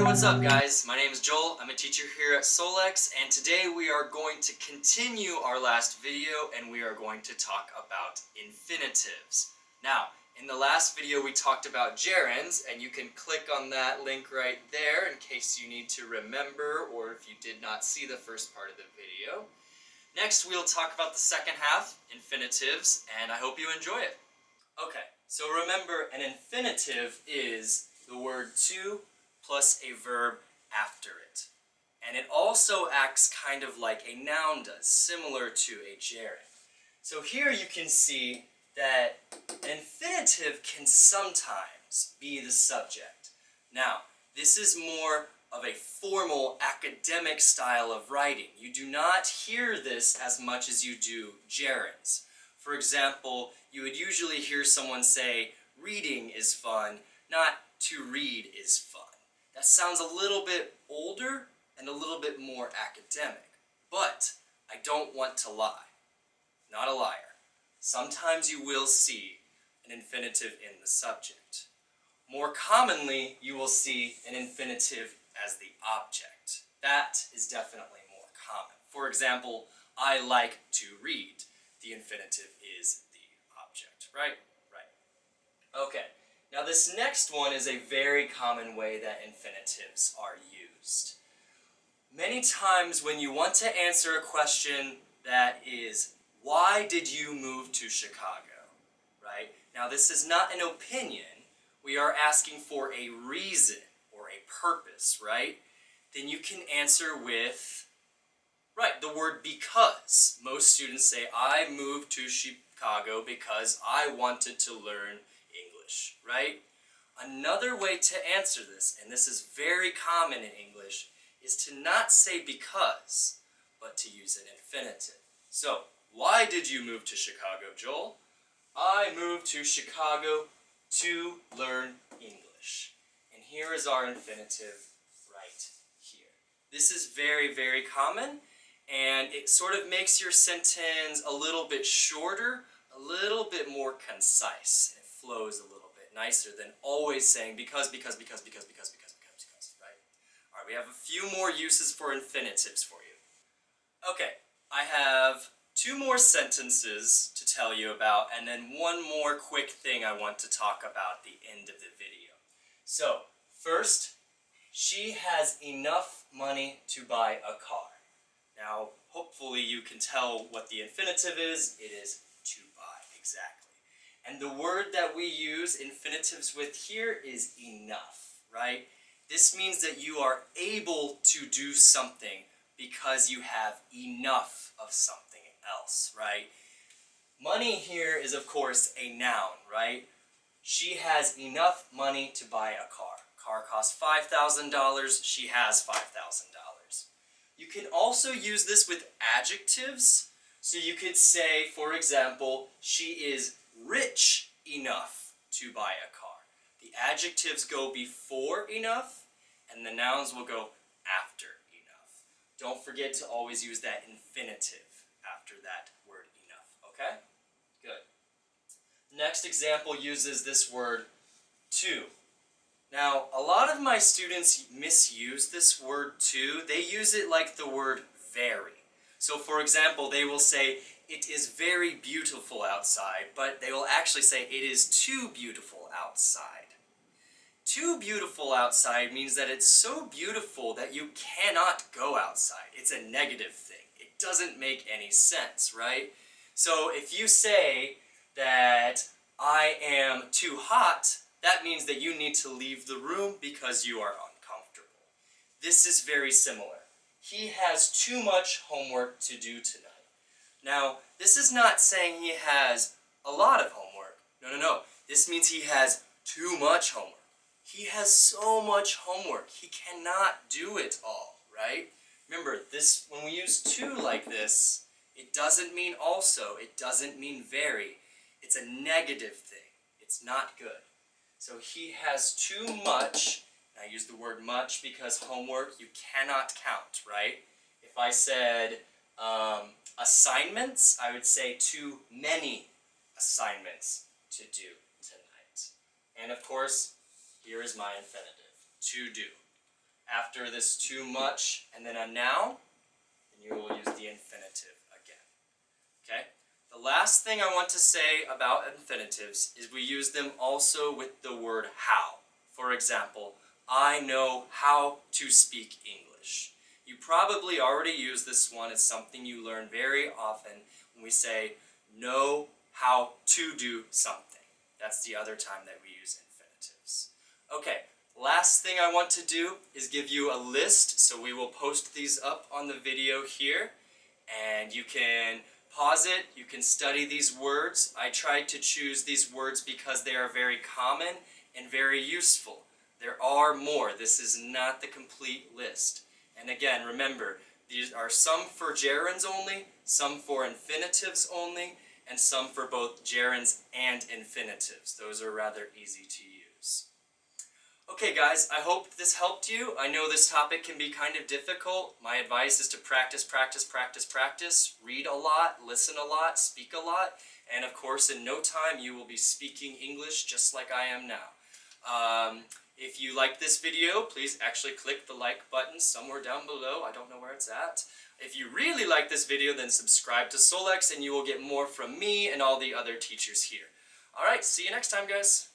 what's up guys? My name is Joel, I'm a teacher here at Solex, and today we are going to continue our last video and we are going to talk about infinitives. Now, in the last video we talked about gerunds, and you can click on that link right there in case you need to remember or if you did not see the first part of the video. Next we'll talk about the second half, infinitives, and I hope you enjoy it. Okay, so remember an infinitive is the word to plus a verb after it. And it also acts kind of like a noun does, similar to a gerund. So here you can see that an infinitive can sometimes be the subject. Now, this is more of a formal academic style of writing. You do not hear this as much as you do gerunds. For example, you would usually hear someone say, reading is fun, not to read is fun. That sounds a little bit older and a little bit more academic, but I don't want to lie. Not a liar. Sometimes you will see an infinitive in the subject. More commonly, you will see an infinitive as the object. That is definitely more common. For example, I like to read. The infinitive is the object, right? Right. Okay. Now this next one is a very common way that infinitives are used. Many times when you want to answer a question that is, why did you move to Chicago? Right? Now this is not an opinion. We are asking for a reason or a purpose, right? Then you can answer with, right, the word because. Most students say, I moved to Chicago because I wanted to learn English, right? Another way to answer this, and this is very common in English, is to not say because, but to use an infinitive. So, why did you move to Chicago, Joel? I moved to Chicago to learn English. And here is our infinitive right here. This is very, very common, and it sort of makes your sentence a little bit shorter, a little bit more concise. It flows a little bit nicer than always saying because, right? Alright, we have a few more uses for infinitives for you. Okay, I have two more sentences to tell you about, and then one more quick thing I want to talk about at the end of the video. So, first, she has enough money to buy a car. Now, hopefully you can tell what the infinitive is. It is to buy, exactly. And the word that we use infinitives with here is enough, right? This means that you are able to do something because you have enough of something else, right? Money here is, of course, a noun, right? She has enough money to buy a car. Car costs $5,000. She has $5,000. You can also use this with adjectives. So you could say, for example, she is rich enough to buy a car. The adjectives go before enough, and the nouns will go after enough. Don't forget to always use that infinitive after that word enough, okay? Good. Next example uses this word to. Now, a lot of my students misuse this word to. They use it like the word very. So, for example, they will say, it is very beautiful outside, but they will actually say, it is too beautiful outside. Too beautiful outside means that it's so beautiful that you cannot go outside. It's a negative thing. It doesn't make any sense, right? So, if you say that I am too hot, that means that you need to leave the room because you are uncomfortable. This is very similar. He has too much homework to do tonight. Now, this is not saying he has a lot of homework. No. This means he has too much homework. He has so much homework. He cannot do it all, right? Remember, this when we use to like this, it doesn't mean also. It doesn't mean very. It's a negative thing. It's not good. So he has too much. I use the word much because homework you cannot count, right? If I said assignments, I would say too many assignments to do tonight. And of course, here is my infinitive, to do. after this too much and then a noun, then you will use the infinitive again. Okay? The last thing I want to say about infinitives is we use them also with the word how. For example, I know how to speak English. You probably already use this one. It's something you learn very often when we say know how to do something. That's the other time that we use infinitives. Okay, last thing I want to do is give you a list. So we will post these up on the video here, and you can pause it, you can study these words. I tried to choose these words because they are very common and very useful. There are more. This is not the complete list. And again, remember, these are some for gerunds only, some for infinitives only, and some for both gerunds and infinitives. Those are rather easy to use. Okay guys, I hope this helped you. I know this topic can be kind of difficult. My advice is to practice, practice, practice, practice. Read a lot, listen a lot, speak a lot, and of course in no time you will be speaking English just like I am now. If you like this video, please actually click the like button somewhere down below. I don't know where it's at. If you really like this video, then subscribe to Solex and you will get more from me and all the other teachers here. Alright, see you next time guys.